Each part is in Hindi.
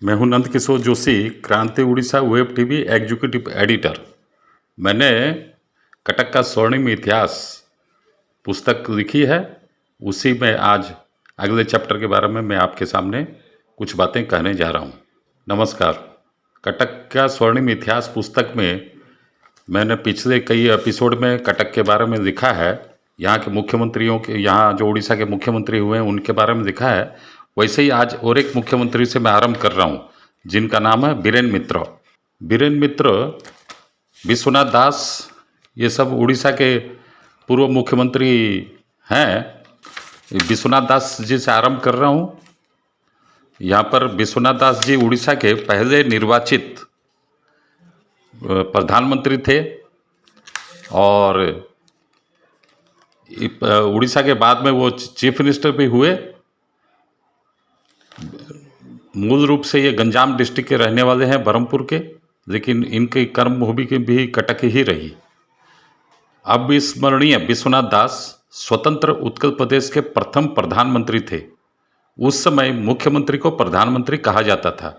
मैं हूं नंद किशोर जोशी, क्रांति Orissa web TV executive editor. मैंने कटक का स्वर्णिम इतिहास पुस्तक लिखी है। उसी में आज अगले चैप्टर के बारे में मैं आपके सामने कुछ बातें कहने जा रहा हूं। नमस्कार। कटक का स्वर्णिम इतिहास पुस्तक में मैंने पिछले कई एपिसोड में कटक के बारे में लिखा है। यहाँ के मुख्यमंत्रियों के, यहाँ जो उड़ीसा के मुख्यमंत्री हुए हैं उनके बारे में लिखा है। वैसे ही आज और एक मुख्यमंत्री से मैं आरंभ कर रहा हूँ, जिनका नाम है बीरेन मित्र। बीरेन मित्र, विश्वनाथ दास, ये सब उड़ीसा के पूर्व मुख्यमंत्री हैं। विश्वनाथ दास जी से आरंभ कर रहा हूँ। यहाँ पर विश्वनाथ दास जी उड़ीसा के पहले निर्वाचित प्रधानमंत्री थे और उड़ीसा के बाद में वो चीफ मिनिस्टर भी हुए। मूल रूप से ये गंजाम डिस्ट्रिक्ट के रहने वाले हैं, बरहमपुर के, लेकिन इनकी कर्मभूमि की भी कटक ही रही। अब स्मरणीय विश्वनाथ दास स्वतंत्र उत्कल प्रदेश के प्रथम प्रधानमंत्री थे। उस समय मुख्यमंत्री को प्रधानमंत्री कहा जाता था।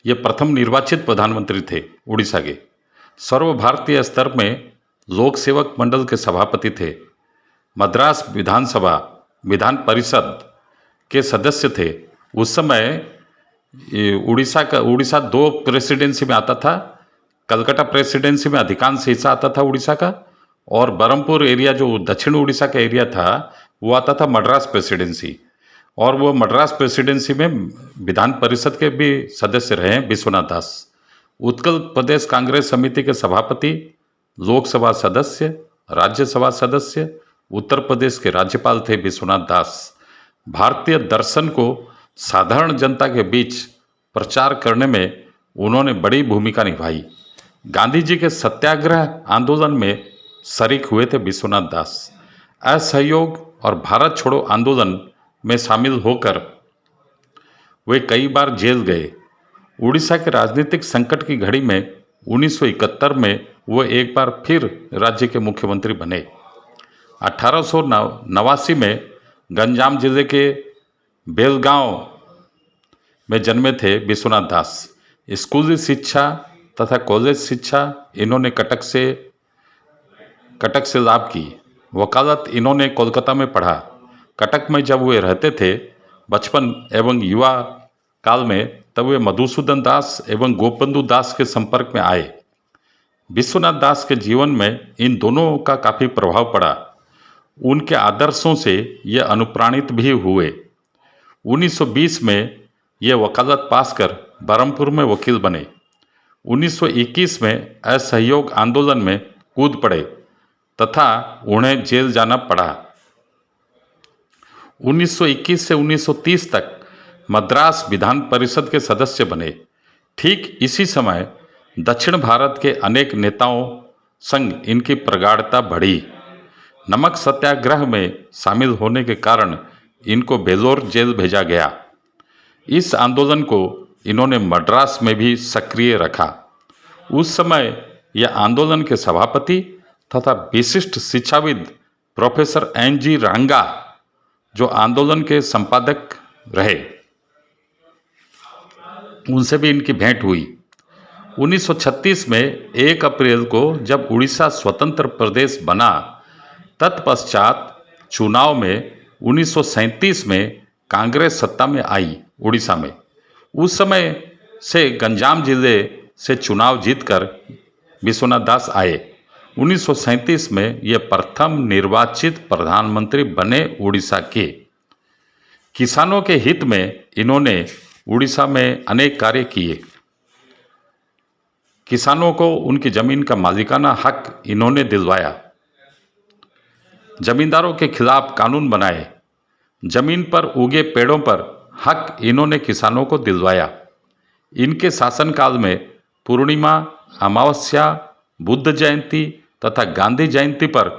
ये प्रथम निर्वाचित प्रधानमंत्री थे उड़ीसा के। सर्व भारतीय स्तर में लोक सेवक मंडल के सभापति थे। मद्रास विधानसभा विधान परिषद के सदस्य थे। उस समय उड़ीसा 2 प्रेसिडेंसी में आता था। कलकत्ता प्रेसिडेंसी में अधिकांश हिस्सा आता था उड़ीसा का, और बरहमपुर एरिया जो दक्षिण उड़ीसा का एरिया था वो आता था मद्रास प्रेसिडेंसी। और वो मद्रास प्रेसिडेंसी में विधान परिषद के भी सदस्य रहे विश्वनाथ दास। उत्कल प्रदेश कांग्रेस समिति के सभापति, लोकसभा सदस्य, राज्यसभा सदस्य, उत्तर प्रदेश के राज्यपाल थे विश्वनाथ दास। भारतीय दर्शन को साधारण जनता के बीच प्रचार करने में उन्होंने बड़ी भूमिका निभाई। गांधी जी के सत्याग्रह आंदोलन में शरीक हुए थे विश्वनाथ दास। असहयोग और भारत छोड़ो आंदोलन में शामिल होकर वे कई बार जेल गए। उड़ीसा के राजनीतिक संकट की घड़ी में 1971 में वो एक बार फिर राज्य के मुख्यमंत्री बने। 1889 में गंजाम जिले के बेलगांव में जन्मे थे विश्वनाथ दास। स्कूली शिक्षा तथा कॉलेज शिक्षा इन्होंने कटक से लाभ की। वकालत इन्होंने कोलकाता में पढ़ा। कटक में जब वे रहते थे बचपन एवं युवा काल में, तब वे मधुसूदन दास एवं गोपबंधु दास के संपर्क में आए। विश्वनाथ दास के जीवन में इन दोनों का काफ़ी प्रभाव पड़ा। उनके आदर्शों से ये अनुप्राणित भी हुए। 1920 में ये वकालत पास कर बरहमपुर में वकील बने। 1921 में असहयोग आंदोलन में कूद पड़े तथा उन्हें जेल जाना पड़ा। 1921 से 1930 तक मद्रास विधान परिषद के सदस्य बने। ठीक इसी समय दक्षिण भारत के अनेक नेताओं संग इनकी प्रगाढ़ता बढ़ी। नमक सत्याग्रह में शामिल होने के कारण इनको बेलोर जेल भेजा गया। इस आंदोलन को इन्होंने मद्रास में भी सक्रिय रखा। उस समय यह आंदोलन के सभापति तथा विशिष्ट शिक्षाविद प्रोफेसर एन.जी. रंगा, जो आंदोलन के संपादक रहे, उनसे भी इनकी भेंट हुई। 1936 में 1 अप्रैल को जब उड़ीसा स्वतंत्र प्रदेश बना, तत्पश्चात चुनाव में 1937 में कांग्रेस सत्ता में आई उड़ीसा में। उस समय से गंजाम जिले से चुनाव जीतकर विश्वनाथ दास आए। 1937 में ये प्रथम निर्वाचित प्रधानमंत्री बने उड़ीसा के। किसानों के हित में इन्होंने उड़ीसा में अनेक कार्य किए। किसानों को उनकी जमीन का मालिकाना हक इन्होंने दिलवाया। जमींदारों के खिलाफ कानून बनाए। जमीन पर उगे पेड़ों पर हक इन्होंने किसानों को दिलवाया। इनके शासनकाल में पूर्णिमा, अमावस्या, बुद्ध जयंती तथा गांधी जयंती पर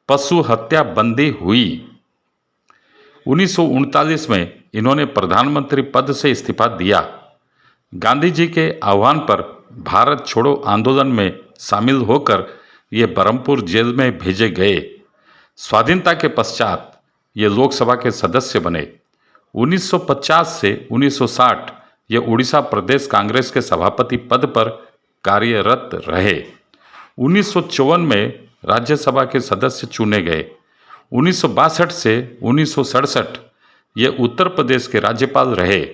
पशु हत्या बंदी हुई। 1939 में इन्होंने प्रधानमंत्री पद से इस्तीफा दिया। गांधी जी के आह्वान पर भारत छोड़ो आंदोलन में शामिल होकर ये बरहमपुर जेल में भेजे गए। स्वाधीनता के पश्चात ये लोकसभा के सदस्य बने। 1950 से 1960 ये उड़ीसा प्रदेश कांग्रेस के सभापति पद पर कार्यरत रहे। 1954 में राज्यसभा के सदस्य चुने गए। 1962 से 1967 ये उत्तर प्रदेश के राज्यपाल रहे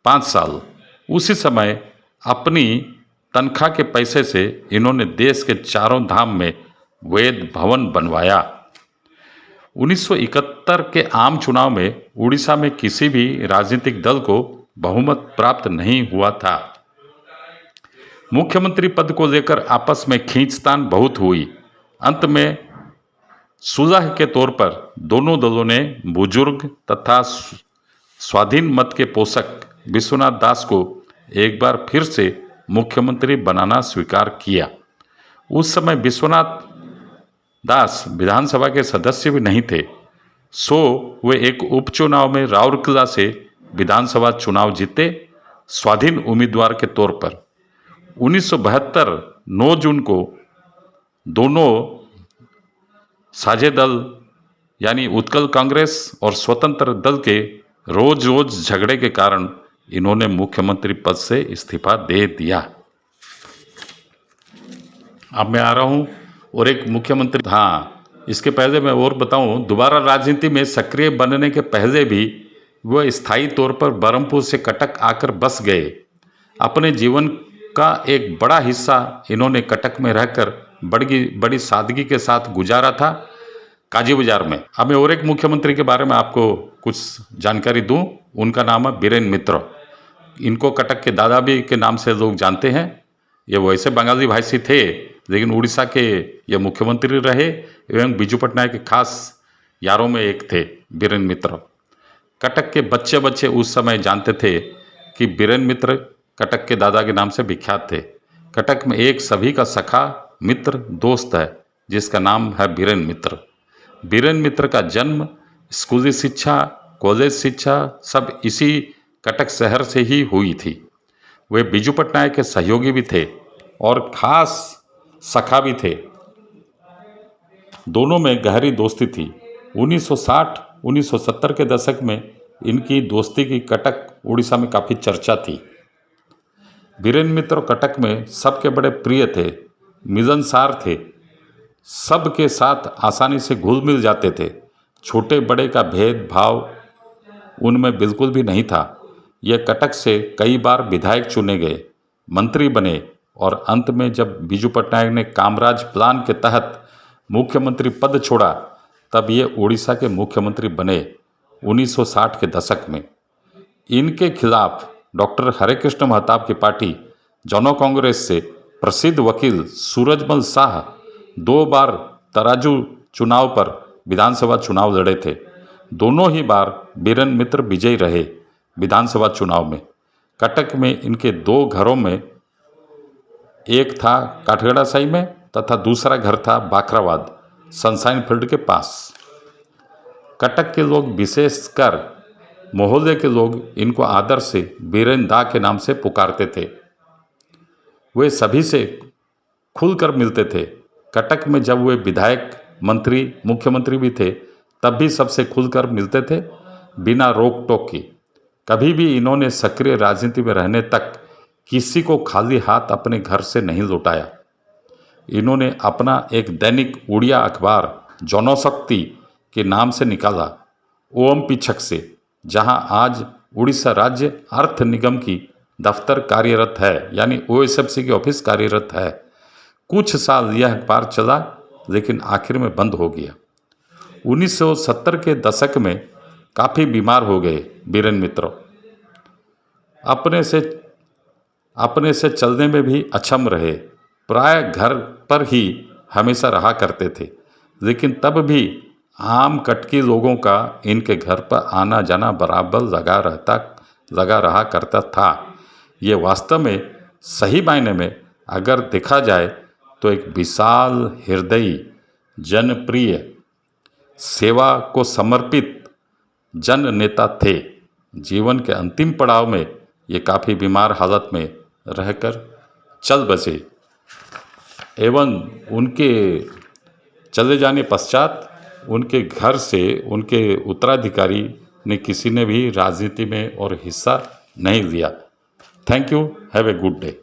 5 साल। उसी समय अपनी तनख्वाह के पैसे से इन्होंने देश के चारों धाम में वेद भवन बनवाया। 1971 के आम चुनाव में उड़ीसा में किसी भी राजनीतिक दल को बहुमत प्राप्त नहीं हुआ था। मुख्यमंत्री पद को लेकर आपस में खींचतान बहुत हुई। अंत में सुलह के तौर पर दोनों दलों ने बुजुर्ग तथा स्वाधीन मत के पोषक विश्वनाथ दास को एक बार फिर से मुख्यमंत्री बनाना स्वीकार किया। उस समय विश्वनाथ दास विधानसभा के सदस्य भी नहीं थे, सो वे एक उपचुनाव में राउरकेला से विधानसभा चुनाव जीते स्वाधीन उम्मीदवार के तौर पर। 1972 9 जून को दोनों साझे दल यानी उत्कल कांग्रेस और स्वतंत्र दल के रोज रोज झगड़े के कारण इन्होंने मुख्यमंत्री पद से इस्तीफा दे दिया। अब मैं आ रहा हूँ और एक मुख्यमंत्री, हाँ इसके पहले मैं और बताऊँ, दोबारा राजनीति में सक्रिय बनने के पहले भी वह स्थायी तौर पर बरहमपुर से कटक आकर बस गए। अपने जीवन का एक बड़ा हिस्सा इन्होंने कटक में रहकर बड़ी सादगी के साथ गुजारा था, काजी बाजार में। अब मैं और एक मुख्यमंत्री के बारे में आपको कुछ जानकारी दूं। उनका नाम है बीरेन मित्र। इनको कटक के दादा भी के नाम से लोग जानते हैं। ये वैसे बंगाली भाषी थे, लेकिन उड़ीसा के ये मुख्यमंत्री रहे एवं बीजू पटनायक के खास यारों में एक थे बीरेन मित्र। कटक के बच्चे बच्चे उस समय जानते थे कि बीरेन मित्र कटक के दादा के नाम से विख्यात थे। कटक में एक सभी का सखा मित्र दोस्त है जिसका नाम है बीरेन मित्र। बीरेन मित्र का जन्म, स्कूली शिक्षा, कॉलेज शिक्षा सब इसी कटक शहर से ही हुई थी। वे बीजू पटनायक के सहयोगी भी थे और खास सखा भी थे। दोनों में गहरी दोस्ती थी। 1960-1970 के दशक में इनकी दोस्ती की कटक उड़ीसा में काफ़ी चर्चा थी। बीरेन मित्र कटक में सबके बड़े प्रिय थे, मिलनसार थे, सबके साथ आसानी से घुल मिल जाते थे। छोटे बड़े का भेदभाव उनमें बिल्कुल भी नहीं था। यह कटक से कई बार विधायक चुने गए, मंत्री बने और अंत में जब बीजू पटनायक ने कामराज प्लान के तहत मुख्यमंत्री पद छोड़ा तब ये उड़ीसा के मुख्यमंत्री बने 1960 के दशक में। इनके खिलाफ डॉक्टर हरेकृष्ण महताब की पार्टी जनो कांग्रेस से प्रसिद्ध वकील सूरजमल शाह 2 बार तराजू चुनाव पर विधानसभा चुनाव लड़े थे। दोनों ही बार बीरेन मित्र विजयी रहे। विधानसभा चुनाव में कटक में इनके 2 घरों में, एक था काठगड़ा साई में तथा दूसरा घर था बाखराबाद सनसाइन फील्ड के पास। कटक के लोग, विशेषकर मोहल्ले के लोग, इनको आदर से बीरेन दा के नाम से पुकारते थे। वे सभी से खुलकर मिलते थे। कटक में जब वे विधायक, मंत्री, मुख्यमंत्री भी थे तब भी सबसे खुलकर मिलते थे, बिना रोक टोक की। कभी भी इन्होंने सक्रिय राजनीति में रहने तक किसी को खाली हाथ अपने घर से नहीं लौटाया। इन्होंने अपना एक दैनिक उड़िया अखबार जनशक्ति के नाम से निकाला, ओम पिछक से, जहां आज उड़ीसा राज्य अर्थ निगम की दफ्तर कार्यरत है, यानी OSFC की ऑफिस कार्यरत है। कुछ साल यह अखबार चला लेकिन आखिर में बंद हो गया। 1970 के दशक में काफ़ी बीमार हो गए बीरेन मित्र। अपने से चलने में भी अक्षम रहे। प्राय घर पर ही हमेशा रहा करते थे, लेकिन तब भी आम कटकी लोगों का इनके घर पर आना जाना बराबर लगा रहा करता था। ये वास्तव में सही मायने में अगर देखा जाए तो एक विशाल हृदयी, जनप्रिय, सेवा को समर्पित जन नेता थे। जीवन के अंतिम पड़ाव में ये काफ़ी बीमार हालत में रहकर चल बसे एवं उनके चले जाने पश्चात उनके घर से उनके उत्तराधिकारी ने किसी ने भी राजनीति में और हिस्सा नहीं दिया। Thank you, have a good day.